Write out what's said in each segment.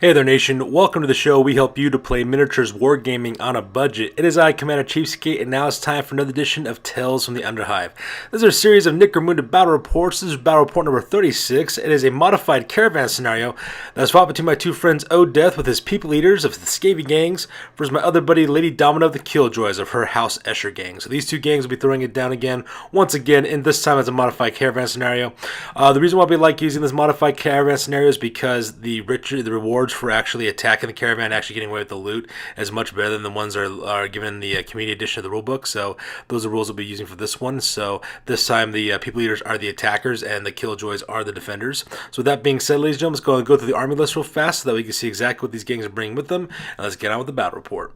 Hey there, nation. Welcome to the show. We help you to play miniatures wargaming on a budget. It is I, Commander CheapSkate, and now it's time for another edition of Tales from the Underhive. This is a series of Necromunda battle reports. This is battle report number 36. It is a modified caravan scenario that's fought between my two friends Death with his people leaders of the Scavvies gangs versus my other buddy Lady Domina of the Killjoys of her House Escher gang. So these two gangs will be throwing it down again, once again, and this time as a modified caravan scenario. The reason why we like using this modified caravan scenario is because the rewards for actually attacking the caravan, actually getting away with the loot, is much better than the ones that are given in the community edition of the rulebook. So those are the rules we'll be using for this one. So this time the people leaders are the attackers and the Killjoys are the defenders. So with that being said, ladies and gentlemen, let's go through the army list real fast so that we can see exactly what these gangs are bringing with them. And let's get on with the battle report.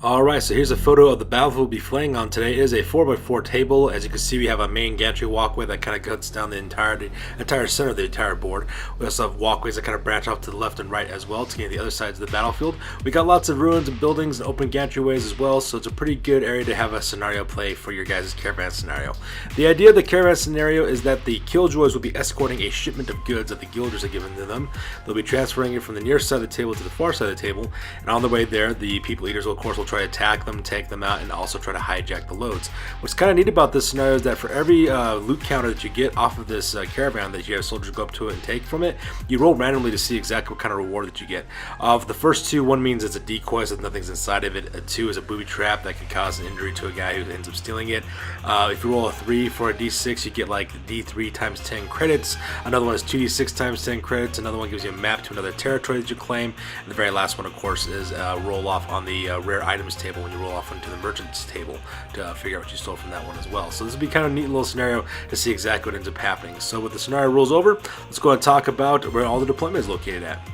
Alright, so here's a photo of the battlefield we'll be playing on today. It is a 4x4 table. As you can see, we have a main gantry walkway that kind of cuts down the entire center of the entire board. We also have walkways that kind of branch off to the left and right as well to get the other sides of the battlefield. We got lots of ruins and buildings and open gantryways as well, so it's a pretty good area to have a scenario play for your guys' caravan scenario. The idea of the caravan scenario is that the Killjoys will be escorting a shipment of goods that the guilders have given to them. They'll be transferring it from the near side of the table to the far side of the table, and on the way there, the people leaders will, of course, will try to attack them, take them out, and also try to hijack the loads. What's kind of neat about this scenario is that for every loot counter that you get off of this caravan that you have soldiers go up to it and take from it, you roll randomly to see exactly what kind of reward that you get. For the first two, one means it's a decoy, so nothing's inside of it. Two is a booby trap that could cause an injury to a guy who ends up stealing it. If you roll a 3 for a d6, you get like d3 times 10 credits. Another one is 2d6 times 10 credits. Another one gives you a map to another territory that you claim. And the very last one, of course, is roll off on the rare items table when you roll off into the merchant's table to figure out what you stole from that one as well. So this would be kind of a neat little scenario to see exactly what ends up happening. So with the scenario rules over, let's go and talk about where all the deployment is located at.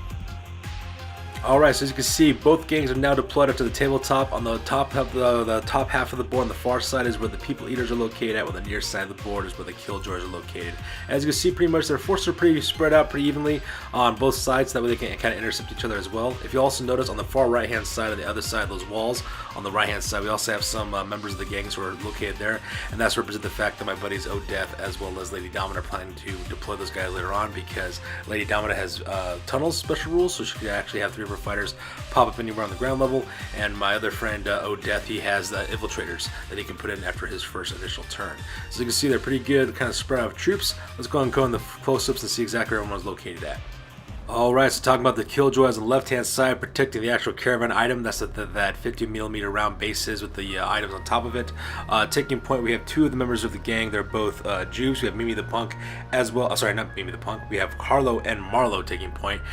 Alright, so as you can see, both gangs are now deployed up to the tabletop. On the top half of the board on the far side is where the people eaters are located at, where the near side of the board is where the Killjoys are located. As you can see, pretty much their forces are pretty spread out pretty evenly on both sides, so that way they can kind of intercept each other as well. If you also notice on the far right hand side, on the other side of those walls, on the right hand side, we also have some members of the gangs who are located there, and that's represent the fact that my buddies Death as well as Lady Domina are planning to deploy those guys later on, because Lady Domina has tunnels special rules, so she can actually have 3 of her fighters pop up anywhere on the ground level, and my other friend Death, he has infiltrators that he can put in after his first initial turn. So you can see they're pretty good kind of spread out of troops. Let's go and go in the close-ups and see exactly where everyone's located at. Alright, so talking about the Killjoys on the left-hand side, protecting the actual caravan item. That's that 50mm round bases with the items on top of it. Taking point, we have 2 of the members of the gang. They're both Jews. We have Mimi the Punk as well. Sorry, not Mimi the Punk. We have Carlo and Marlo taking point,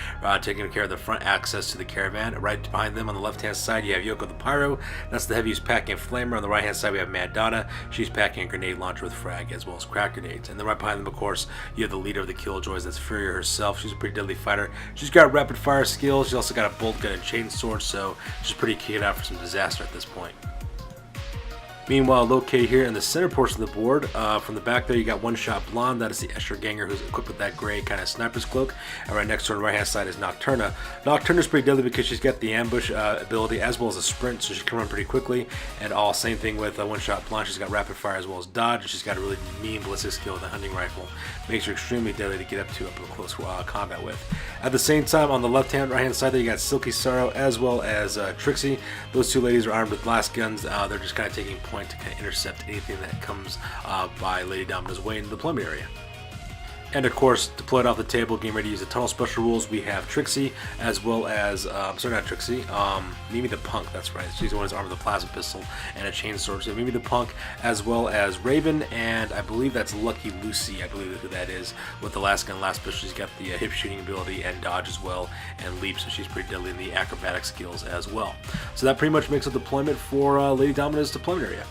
taking care of the front access to the caravan. Right behind them on the left-hand side, you have Yoko the Pyro. That's the heaviest packing flamer. On the right-hand side, we have Madonna. She's packing a grenade launcher with frag as well as crack grenades. And then right behind them, of course, you have the leader of the Killjoys. That's Furia herself. She's a pretty deadly fighter. fighter. She's got rapid fire skills. She's also got a bolt gun and chain sword, so she's pretty keyed out for some disaster at this point. Meanwhile, located here in the center portion of the board, from the back there, you got One Shot Blonde. That is the Escher ganger who's equipped with that gray kind of sniper's cloak. And right next to her on the right-hand side is Nocturna. Nocturna's pretty deadly because she's got the ambush ability as well as a sprint, so she can run pretty quickly. And all same thing with One Shot Blonde. She's got rapid fire as well as dodge. And she's got a really mean ballistic skill with a hunting rifle. Makes her extremely deadly to get up close combat with. At the same time, on the left-hand, right-hand side there, you got Silky Sorrow as well as Trixie. Those two ladies are armed with blast guns. They're just kind of taking point to kind of intercept anything that comes by Lady Domina's way in the deployment area. And of course, deployed off the table, getting ready to use the tunnel special rules, we have Trixie, as well as, sorry, not Trixie, Mimi the Punk, that's right. She's the one who's armed with a plasma pistol and a chain sword. So Mimi the Punk, as well as Raven, and I believe that's Lucky Lucy, I believe who that is, with the last gun, last pistol. She's got the hip shooting ability and dodge as well, and leap, so she's pretty deadly in the acrobatic skills as well. So that pretty much makes a deployment for Lady Domina's deployment area.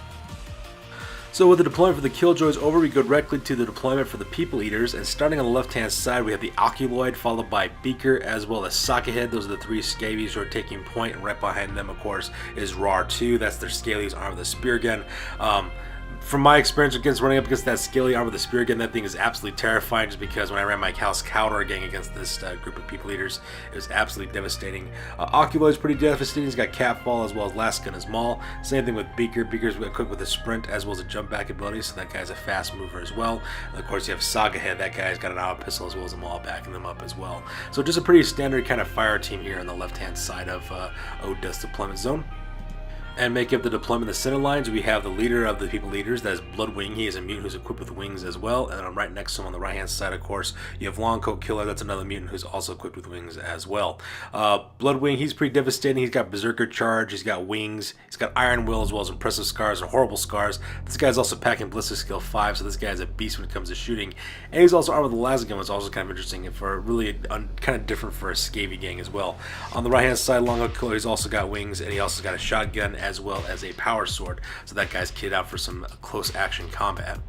So with the deployment for the Killjoys over, we go directly to the deployment for the People Eaters, and starting on the left-hand side, we have the Oculoid, followed by Beaker, as well as Sockhead. Those are the three Scavvies who are taking point, and right behind them, of course, is Rar 2. That's their Scalies armed with a spear gun. From my experience running up against that Scaly arm with the spear gun, that thing is absolutely terrifying, just because when I ran my House Counter gang against this group of People Eaters, it was absolutely devastating. Oculoid's pretty devastating. He's got Catfall as well as Last Gun as Maul. Same thing with Beaker. Beaker's equipped with a sprint as well as a jump back ability, so that guy's a fast mover as well. And of course, you have Sagahead. That guy's got an auto pistol as well as a Maul backing them up as well. So just a pretty standard kind of fire team here on the left-hand side of Odeth's deployment zone. And making up the deployment of the center lines, we have the leader of the People Leaders, that is Bloodwing. He is a mutant who's equipped with wings as well. And then right next to him on the right hand side, of course, you have Longcoat Killer. That's another mutant who's also equipped with wings as well. Bloodwing, he's pretty devastating. He's got Berserker Charge, he's got wings, he's got Iron Will as well as impressive scars and horrible scars. This guy's also packing Ballistic Skill 5, so this guy's a beast when it comes to shooting. And he's also armed with the Lasgun, which is also kind of interesting and for really kind of different for a Scavvy gang as well. On the right hand side, Longcoat Killer, he's also got wings, and he also got a shotgun as well as a power sword, so that guy's kitted out for some close action combat.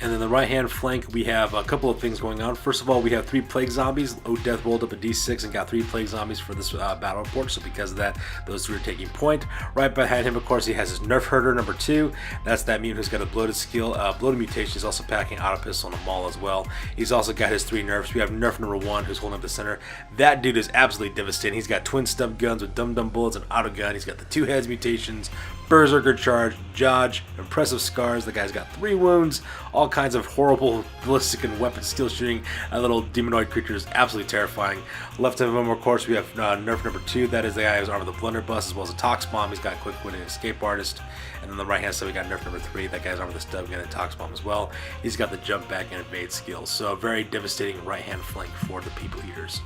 And then the right-hand flank, we have a couple of things going on. First of all, we have 3 Plague Zombies. Odeth rolled up a D6 and got 3 Plague Zombies for this battle report, so because of that, those 3 are taking point. Right behind him, of course, he has his Nerf Herder number 2. That's that mutant who's got a bloated skill, bloated mutation. He's also packing auto pistol and a Maul as well. He's also got his 3 Nerfs. We have Nerf number 1, who's holding up the center. That dude is absolutely devastating. He's got twin stub guns with dum-dum bullets and auto gun. He's got the 2 heads mutations, Berserker Charge, Dodge, impressive scars. The guy's got 3 wounds, all kinds of horrible ballistic and weapon skill shooting. A little demonoid creature is absolutely terrifying. Left of him, of course, we have Nerf number 2. That is the guy who's armed with a blunderbuss as well as a Tox Bomb. He's got quick wit and escape artist. And on the right hand side, we got Nerf number 3. That guy's armed with a stub gun and Tox Bomb as well. He's got the jump back and evade skills. So a very devastating right hand flank for the People Eaters.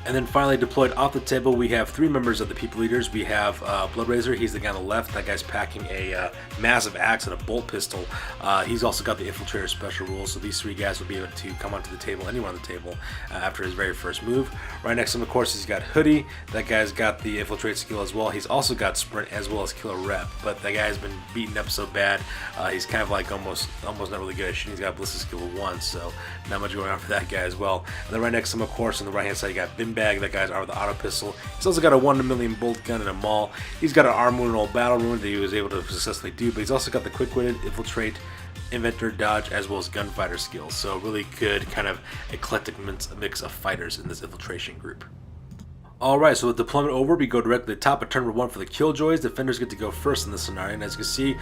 And then finally deployed off the table, we have 3 members of the People Eaters. We have Bloodrazor, he's the guy on the left. That guy's packing a massive axe and a bolt pistol. He's also got the Infiltrator special rules, so these 3 guys will be able to come onto the table, anywhere on the table, after his very first move. Right next to him, of course, he's got Hoodie. That guy's got the Infiltrate skill as well. He's also got Sprint as well as Killer Rep, but that guy's been beaten up so bad, he's kind of like almost not really good at shooting. He's got Ballistic skill 1, so not much going on for that guy as well. And then right next to him, of course, on the right hand side, you got Bim Bag. That guy's armed with the auto pistol. He's also got a 1 in a million bolt gun and a Maul. He's got an arm wound and old battle wound that he was able to successfully do, but he's also got the quick-witted, infiltrate, inventor, dodge, as well as gunfighter skills. So really good kind of eclectic mix of fighters in this infiltration group. Alright, so with deployment over, we go directly to the top of turn number 1 for the Killjoys. Defenders get to go first in this scenario, and as you can see,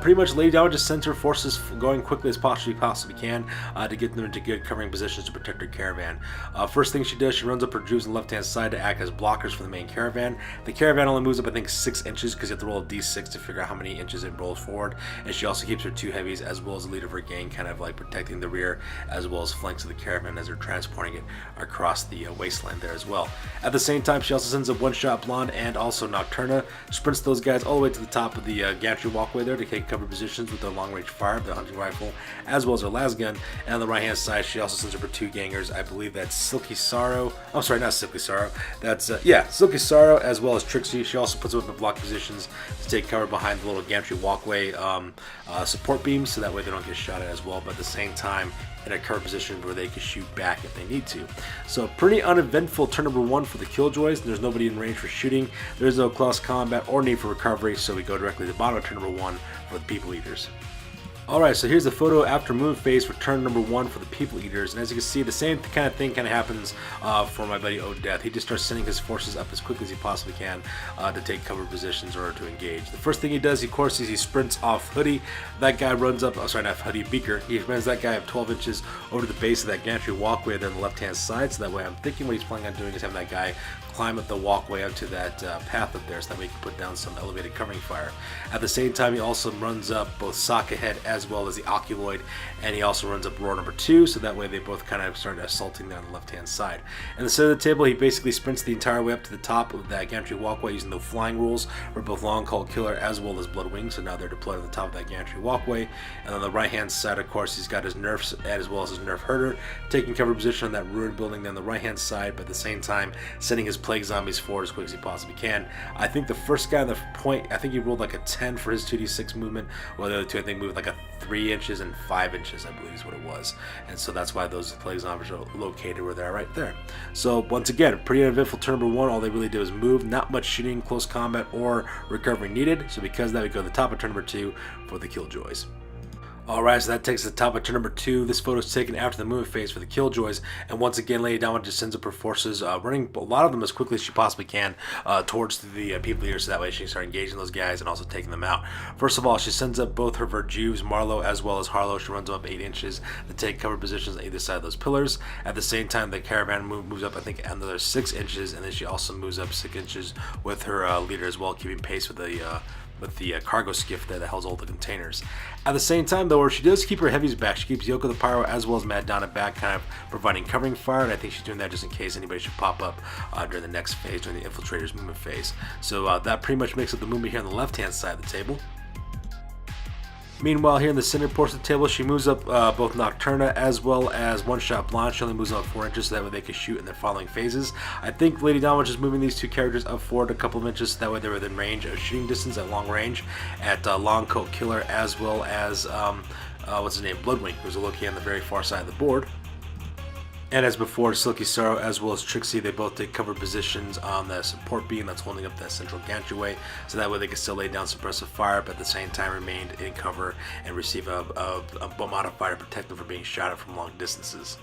pretty much Lady Domina's just sends her forces going quickly as possibly can to get them into good covering positions to protect her caravan. First thing she does, she runs up her troops on the left-hand side to act as blockers for the main caravan. The caravan only moves up, I think, 6 inches because you have to roll a d6 to figure out how many inches it rolls forward, and she also keeps her 2 heavies as well as the leader of her gang kind of like protecting the rear as well as flanks of the caravan as they're transporting it across the wasteland there as well. At the same time, she also sends up One Shot Blonde and also Nocturna, sprints those guys all the way to the top of the gantry walkway there to take cover positions with their long-range fire, their hunting rifle, as well as their las gun. And on the right-hand side, she also sends up her 2 gangers. I believe that's Silky Sorrow. I'm sorry, not Silky Sorrow. That's, Silky Sorrow as well as Trixie. She also puts them up in block positions to take cover behind the little gantry walkway support beams, so that way they don't get shot at as well. But at the same time, in a cover position where they can shoot back if they need to. So pretty uneventful turn number 1 for the Killjoys. There's nobody in range for shooting. There's no close combat or need for recovery, so we go directly to the bottom of turn number 1 for the People Eaters. Alright, so here's the photo after move phase for turn number 1 for the People Eaters, and as you can see, the same kind of thing happens for my buddy Death. He just starts sending his forces up as quickly as he possibly can to take cover positions or to engage. The first thing he does, of course, is he sprints off Hoodie. That guy runs up, not Hoodie, Beaker. He runs that guy up 12 inches over to the base of that gantry walkway there on the left-hand side, so that way I'm thinking what he's planning on doing is having that guy climb up the walkway up to that path up there, so that way he can put down some elevated covering fire. At the same time, he also runs up both Sock Ahead as well as the Oculoid, and he also runs up Roar number 2, so that way they both kind of start assaulting there on the left hand side. In the center of the table, he basically sprints the entire way up to the top of that gantry walkway using the flying rules for both Long Cold Killer as well as Bloodwing, so now they're deployed on the top of that gantry walkway. And on the right hand side, of course, he's got his nerfs as well as his nerf herder taking cover position on that ruined building there on the right hand side, but at the same time sending his plague zombies forward as quick as he possibly can. I think the first guy on the point, I think he rolled like a 10 for his 2d6 movement, while the other two I think moved like a 3 inches and 5 inches, I believe is what it was. And so that's why those plague zombies are located where they're right there. So once again, pretty uneventful turn number 1. All they really did was move, not much shooting, close combat, or recovery needed. So because of that, we go to the top of turn number 2 for the Killjoys. Alright, so that takes us to the top of turn number 2. This photo is taken after the movement phase for the Killjoys, and once again, Lady Dama just sends up her forces, running a lot of them as quickly as she possibly can towards the People Eaters, so that way she can start engaging those guys and also taking them out. First of all, she sends up both her Verjuves, Marlowe, as well as Harlow. She runs them up 8 inches to take cover positions on either side of those pillars. At the same time, the Caravan moves up, I think, another 6 inches, and then she also moves up 6 inches with her leader as well, keeping pace with the cargo skiff that holds all the containers. At the same time, though, she does keep her heavies back. She keeps Yoko the Pyro as well as Mad Donna back, kind of providing covering fire, and I think she's doing that just in case anybody should pop up during the next phase, during the Infiltrators movement phase. So that pretty much makes up the movement here on the left-hand side of the table. Meanwhile, here in the center portion of the table, she moves up both Nocturna as well as One-Shot Blonde. She only moves up 4 inches, so that way they can shoot in their following phases. I think Lady Dama was just moving these two characters up forward a couple of inches, so that way they're within range of shooting distance at long range at Long Coat Killer as well as, what's his name, Bloodwing, who's looking on the very far side of the board. And as before, Silky Sorrow as well as Trixie, they both take cover positions on the support beam that's holding up that central gantryway, so that way they can still lay down suppressive fire, but at the same time remain in cover and receive a modifier to protect them from being shot at from long distances.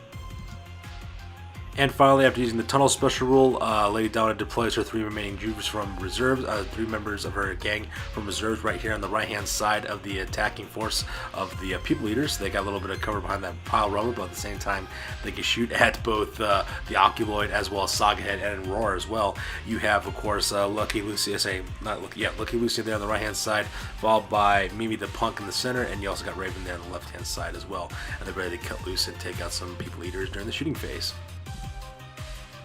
And finally, after using the Tunnel Special Rule, Lady Donna deploys her 3 remaining Juves from reserves, 3 members of her gang from reserves right here on the right-hand side of the attacking force of the People Eaters. So they got a little bit of cover behind that pile of rubber, but at the same time, they can shoot at both the Oculoid as well as Sagahead and Roar as well. You have, of course, Lucky Lucy, Lucky Lucy there on the right-hand side, followed by Mimi the Punk in the center, and you also got Raven there on the left-hand side as well. And they're ready to cut loose and take out some People Eaters during the shooting phase.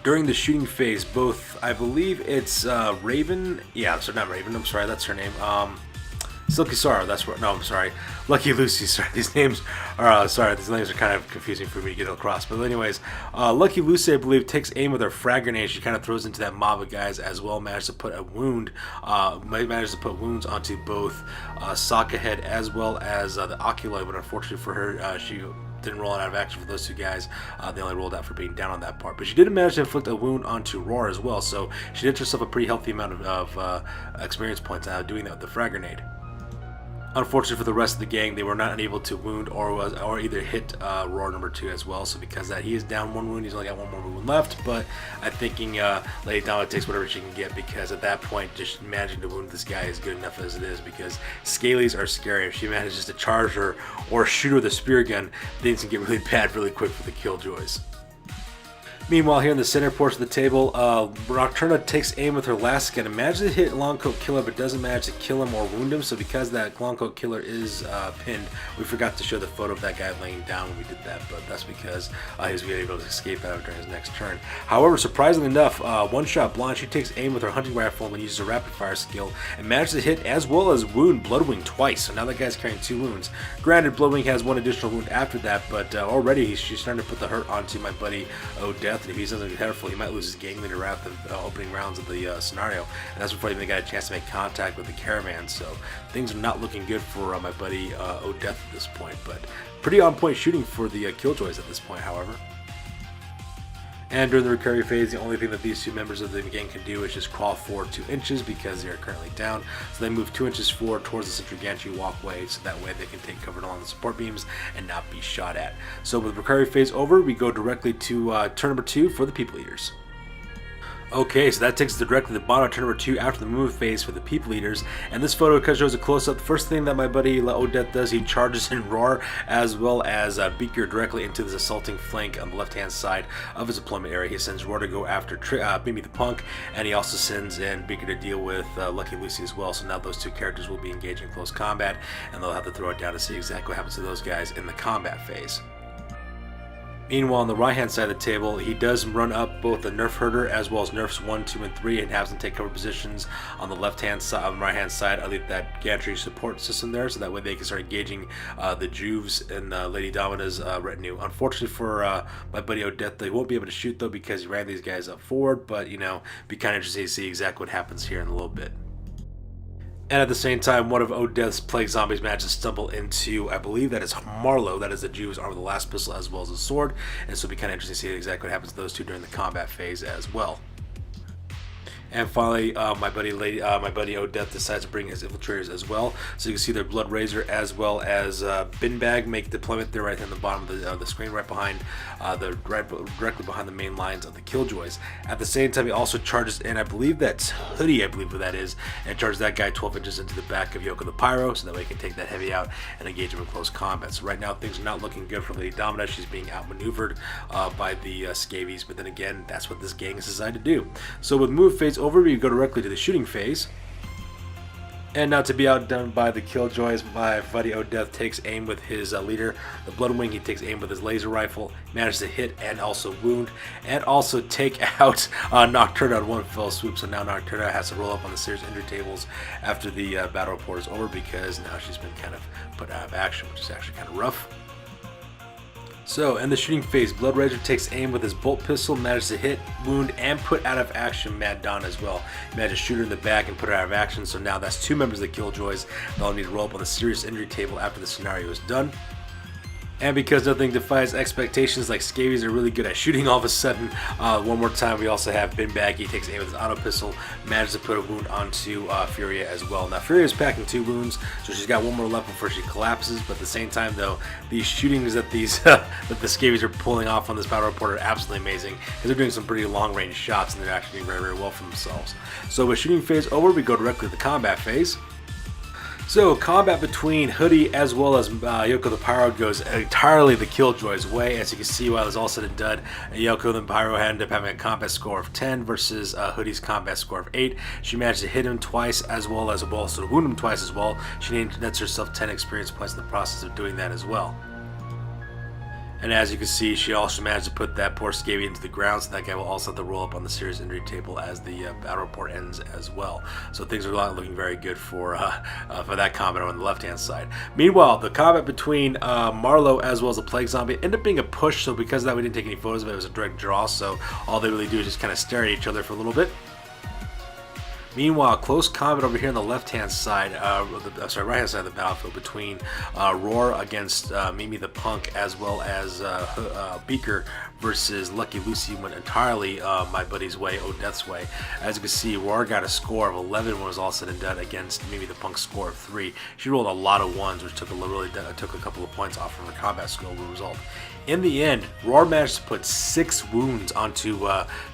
During the shooting phase, both, I believe it's Raven, not Raven, I'm sorry, that's her name, Silky Sorrow, that's what, no, I'm sorry, Lucky Lucy, sorry, these names are kind of confusing for me to get across, but anyways, Lucky Lucy, I believe, takes aim with her frag grenade. She kind of throws into that mob of guys as well, manages to put wounds onto both Sagahead as well as the Oculoid, but unfortunately for her, she didn't roll out of action for those two guys. They only rolled out for being down on that part. But she did manage to inflict a wound onto Roar as well, so she did herself a pretty healthy amount of experience points doing that with the frag grenade. Unfortunately for the rest of the gang, they were not able to wound or either hit Roar number 2 as well. So because of that, he is down 1 wound. He's only got 1 more wound left. But I'm thinking Lady Dama takes whatever she can get, because at that point, just managing to wound this guy is good enough as it is, because Scalies are scary. If she manages to charge her or shoot her with a spear gun, things can get really bad really quick for the Killjoys. Meanwhile, here in the center portion of the table, Nocturna takes aim with her last gun and manages to hit Longcoat Killer, but doesn't manage to kill him or wound him. So because that Longcoat Killer is pinned, we forgot to show the photo of that guy laying down when we did that, but that's because he was able to escape out during his next turn. However, surprisingly enough, One-Shot Blonde, she takes aim with her hunting rifle and uses a rapid fire skill and manages to hit as well as wound Bloodwing twice. So now that guy's carrying 2 wounds. Granted, Bloodwing has 1 additional wound after that, but already she's starting to put the hurt onto my buddy Odette. Death, and if he doesn't get careful, he might lose his gang leader at the opening rounds of the scenario, and that's before he even got a chance to make contact with the Caravan. So things are not looking good for my buddy O'Death at this point, but pretty on point shooting for the Killjoys at this point, however. And during the recovery phase, the only thing that these two members of the gang can do is just crawl forward 2 inches because they are currently down. So they move 2 inches forward towards the sentry gantry walkway, so that way they can take cover along the support beams and not be shot at. So with recovery phase over, we go directly to turn number 2 for the people eaters. Okay, so that takes us directly to the bottom of turn number 2 after the move phase for the people eaters. And this photo shows a close-up. The first thing that my buddy O'Death does, he charges in Roar as well as Beaker directly into this assaulting flank on the left-hand side of his deployment area. He sends Roar to go after Mimi the Punk, and he also sends in Beaker to deal with Lucky Lucy as well. So now those two characters will be engaging close combat, and they'll have to throw it down to see exactly what happens to those guys in the combat phase. Meanwhile, on the right-hand side of the table, he does run up both the Nerf Herder as well as Nerfs 1, 2, and 3, and has them take cover positions on the left-hand side, on the right-hand side of that gantry support system there, so that way they can start engaging the Juves and Lady Domina's retinue. Unfortunately for my buddy O'Death, they won't be able to shoot though because he ran these guys up forward, but you know, be kind of interesting to see exactly what happens here in a little bit. And at the same time, one of O'Death's Plague Zombies manages to stumble into, I believe that is Marlowe, that is the Jew's arm with the last pistol as well as a sword, and so it'll be kind of interesting to see exactly what happens to those two during the combat phase as well. And finally, my buddy O'Death decides to bring his infiltrators as well. So you can see their Blood Razor as well as Bin Bag make deployment there right in the bottom of the screen, right behind directly behind the main lines of the Killjoys. At the same time, he also charges in, I believe that's Hoodie, I believe what that is, and charges that guy 12 inches into the back of Yoko the Pyro, so that way he can take that heavy out and engage him in close combat. So right now, things are not looking good for Lady Domina. She's being outmaneuvered by the Scavvies, but then again, that's what this gang has decided to do. So with move phase over, we go directly to the shooting phase. And now to be outdone by the Killjoys, my buddy O'Death takes aim with his leader, the Bloodwing. He takes aim with his laser rifle, manages to hit and also wound, and also take out Nocturna on one fell swoop. So now Nocturna has to roll up on the serious injury tables after the battle report is over, because now she's been kind of put out of action, which is actually kind of rough. So, in the shooting phase, Blood Razor takes aim with his bolt pistol, manages to hit, wound, and put out of action Mad Dawn as well. He managed to shoot her in the back and put her out of action, so now that's 2 members of the Killjoys. They'll need to roll up on the serious injury table after the scenario is done. And because nothing defies expectations, like Scavvies are really good at shooting all of a sudden, one more time we also have Bin Bag. He takes aim with his auto pistol, manages to put a wound onto Furia as well. Now Furia is packing 2 wounds, so she's got 1 more left before she collapses, but at the same time though, these shootings that these that the Scavvies are pulling off on this battle report are absolutely amazing, because they're doing some pretty long range shots and they're actually doing very, very well for themselves. So with shooting phase over, we go directly to the combat phase. So, combat between Hoodie as well as Yoko the Pyro goes entirely the Killjoys' way. As you can see, while it's all said and done, Yoko the Pyro ended up having a combat score of 10 versus Hoodie's combat score of 8. She managed to hit him twice as well as also wound him twice as well. She nets herself 10 experience points in the process of doing that as well. And as you can see, she also managed to put that poor Scavvy into the ground, so that guy will also have to roll up on the serious injury table as the battle report ends as well. So things are not looking very good for that combat on the left-hand side. Meanwhile, the combat between Marlowe as well as the Plague Zombie ended up being a push, so because of that we didn't take any photos of it. It was a direct draw, so all they really do is just kind of stare at each other for a little bit. Meanwhile, close combat over here on the left-hand side, right-hand side of the battlefield between Roar against Mimi the Punk as well as Beaker versus Lucky Lucy went entirely my buddy's way, O'Death's way. As you can see, Roar got a score of 11 when it was all said and done against Mimi the Punk's score of 3. She rolled a lot of 1s, which took a couple of points off from her combat skill result. In the end, Roar managed to put 6 wounds onto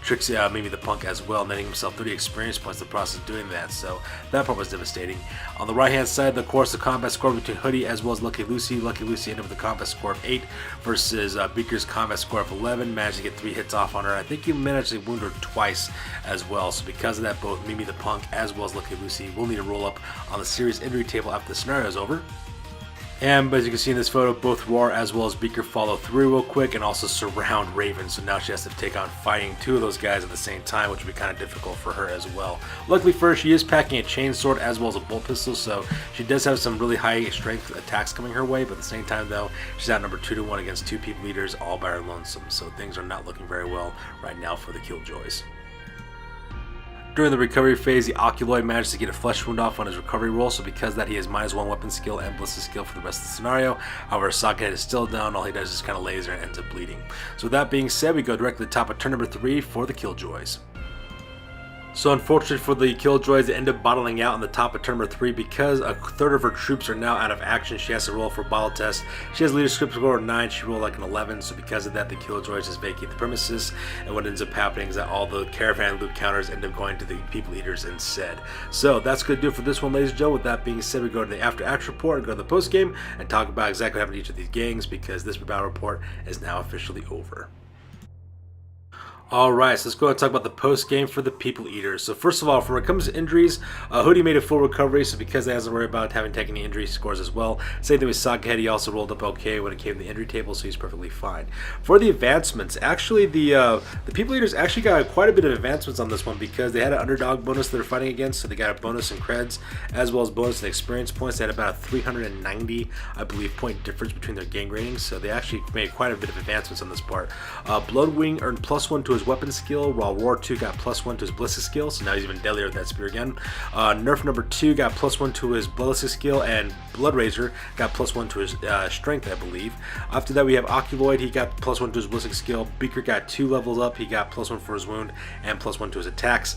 Trixie, Mimi the Punk as well, netting himself 30 experience points in the process of doing that, so that part was devastating. On the right hand side, of course, the combat score between Hoodie as well as Lucky Lucy. Lucky Lucy ended up with a combat score of 8 versus Beaker's combat score of 11, managed to get 3 hits off on her. I think he managed to wound her twice as well, so because of that, both Mimi the Punk as well as Lucky Lucy will need to roll up on the serious injury table after the scenario is over. And as you can see in this photo, both Roar as well as Beaker follow through real quick and also surround Raven. So now she has to take on fighting two of those guys at the same time, which would be kind of difficult for her as well. Luckily for her, she is packing a chainsword as well as a bolt pistol, so she does have some really high strength attacks coming her way. But at the same time, though, she's outnumbered 2-1 against two people leaders, all by her lonesome. So things are not looking very well right now for the Killjoys. During the recovery phase, the Oculoid managed to get a flesh wound off on his recovery roll, so because of that, he has -1 weapon skill and ballistic skill for the rest of the scenario. However, Sockhead is still down. All he does is just kind of laser and ends up bleeding. So with that being said, we go directly to the top of turn number 3 for the Killjoys. So unfortunately for the Killjoys, they end up bottling out on the top of turn number 3 because a third of her troops are now out of action. She has to roll for a bottle test. She has leadership score of 9, she rolled like an 11, so because of that, the Killjoys just vacate the premises, and what ends up happening is that all the caravan loot counters end up going to the people eaters instead. So that's going to do it for this one, ladies and gentlemen. With that being said, we go to the after action report and go to the post game and talk about exactly what happened to each of these gangs, because this battle report is now officially over. Alright, so let's go ahead and talk about the post-game for the People Eaters. So first of all, when it comes to injuries, Hoodie made a full recovery, so because he hasn't worried about having taken any injury scores as well. Same thing with Sockhead, he also rolled up okay when it came to the injury table, so he's perfectly fine. For the advancements, actually the People Eaters actually got quite a bit of advancements on this one because they had an underdog bonus they're fighting against, so they got a bonus in creds as well as bonus in experience points. They had about a 390, I believe, point difference between their gang ratings, so they actually made quite a bit of advancements on this part. Bloodwing earned +1 to his weapon skill, while Roar 2 got +1 to his ballistic skill, so now he's even deadlier with that spear again. Nerf number 2 got +1 to his ballistic skill, and Blood Razor got +1 to his strength, I believe. After that, we have Oculoid, he got +1 to his ballistic skill. Beaker got 2 levels up, he got +1 for his wound and +1 to his attacks.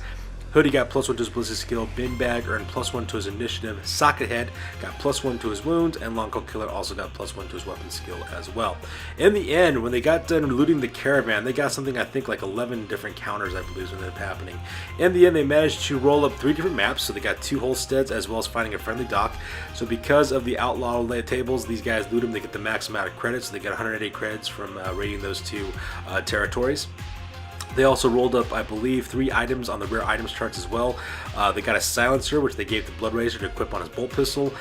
Hoodie got +1 to his ballistic skill, Bin Bag earned +1 to his initiative, Sockhead got +1 to his wounds, and Longcoat Killer also got +1 to his weapon skill as well. In the end, when they got done looting the caravan, they got something I think like 11 different counters, I believe, when ended up happening. In the end, they managed to roll up 3 different maps, so they got 2 Holsteads as well as finding a friendly dock. So because of the outlaw tables, these guys loot them, they get the max amount of credits, so they got 180 credits from raiding those 2 territories. They also rolled up, I believe, 3 items on the rare items charts as well. They got a silencer, which they gave to Blood Razor to equip on his bolt pistol.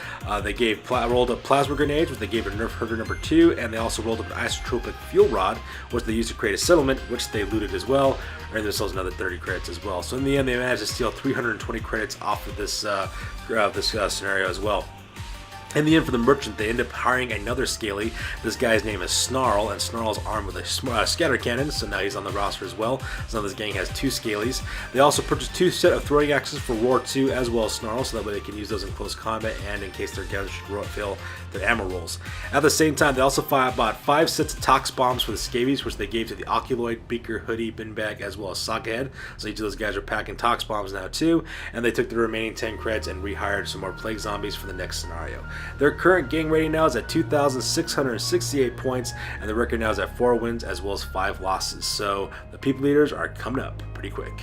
They rolled up plasma grenades, which they gave to Nerf Herder number 2, and they also rolled up an isotropic fuel rod, which they used to create a settlement, which they looted as well, earning themselves another 30 credits as well. So in the end, they managed to steal 320 credits off of this scenario as well. In the end, for the merchant, they end up hiring another Scaly. This guy's name is Snarl, and Snarl's armed with a scatter cannon, so now he's on the roster as well. So now this gang has 2 Scalies. They also purchased 2 set of throwing axes for Roar 2 as well as Snarl, so that way they can use those in close combat and in case their guns should fail their ammo rolls. At the same time, they also bought 5 sets of Tox Bombs for the Scavvies, which they gave to the Oculoid, Beaker, Hoodie, Bin Bag, as well as Sockhead. So each of those guys are packing Tox Bombs now too, and they took the remaining 10 creds and rehired some more Plague Zombies for the next scenario. Their current gang rating now is at 2,668 points, and the record now is at 4 wins as well as 5 losses. So the People Leaders are coming up pretty quick.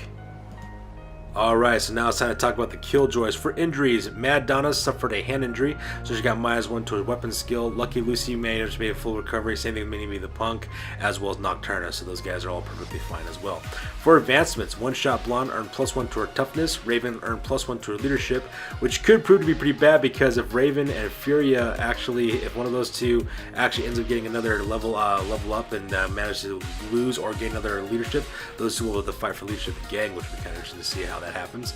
Alright, so now it's time to talk about the Killjoys. For injuries, Mad Donna suffered a hand injury, so she got -1 to her weapon skill. Lucky Lucy managed to make a full recovery, same thing with Mini-Me the Punk, as well as Nocturna, so those guys are all perfectly fine as well. For advancements, One Shot Blonde earned +1 to her toughness, Raven earned +1 to her leadership, which could prove to be pretty bad because if Raven and Furia if one of those two actually ends up getting another level up and manage to lose or gain another leadership, those two will have to fight for leadership again, which would be kind of interesting to see how that happens.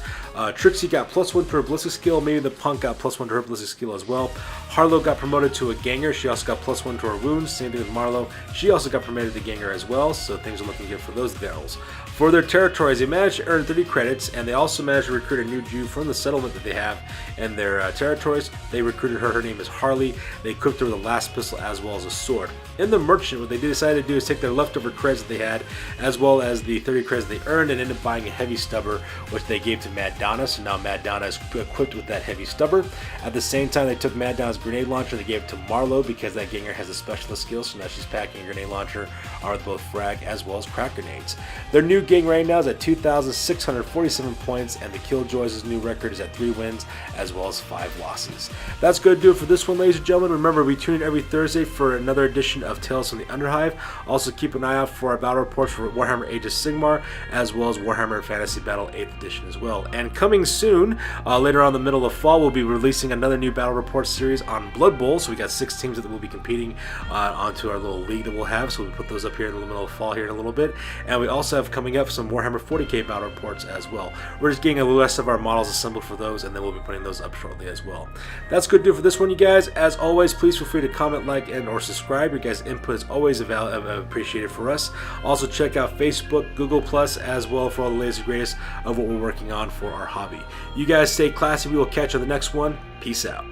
Trixie got +1 to her ballistic skill. Maybe the Punk got +1 to her ballistic skill as well. Harlow got promoted to a ganger. She also got +1 to her wounds. Same thing with Marlowe. She also got promoted to ganger as well, so things are looking good for those girls. For their territories, they managed to earn 30 credits, and they also managed to recruit a new Jew from the settlement that they have in their territories. They recruited her. Her name is Harley. They equipped her with a last pistol as well as a sword. In the merchant, what they decided to do is take their leftover creds that they had, as well as the 30 creds they earned, and ended up buying a heavy stubber, which they gave to Mad Donna. So now Mad Donna is equipped with that heavy stubber. At the same time, they took Mad Donna's grenade launcher. They gave it to Marlowe because that ganger has a specialist skill. So now she's packing a grenade launcher armed with both frag as well as crack grenades. Their new gang right now is at 2,647 points, and the Killjoys' new record is at 3 wins as well as 5 losses. That's going to do it for this one, ladies and gentlemen. Remember, we tune in every Thursday for another edition of Tales from the Underhive. Also, keep an eye out for our battle reports for Warhammer Age of Sigmar, as well as Warhammer Fantasy Battle 8th Edition as well. And coming soon, later on in the middle of fall, we'll be releasing another new battle report series on Blood Bowl. So we got 6 teams that will be competing onto our little league that we'll have. So we'll put those up here in the middle of fall here in a little bit. And we also have coming up some Warhammer 40k battle reports as well. We're just getting a list of our models assembled for those, and then we'll be putting those up shortly as well. That's good to do for this one, you guys. As always, please feel free to comment, like, and or subscribe. Your guys' input is always appreciated for us. Also, check out Facebook, Google+, as well for all the latest and greatest of what we're working on for our hobby. You guys stay classy. We will catch you on the next one. Peace out.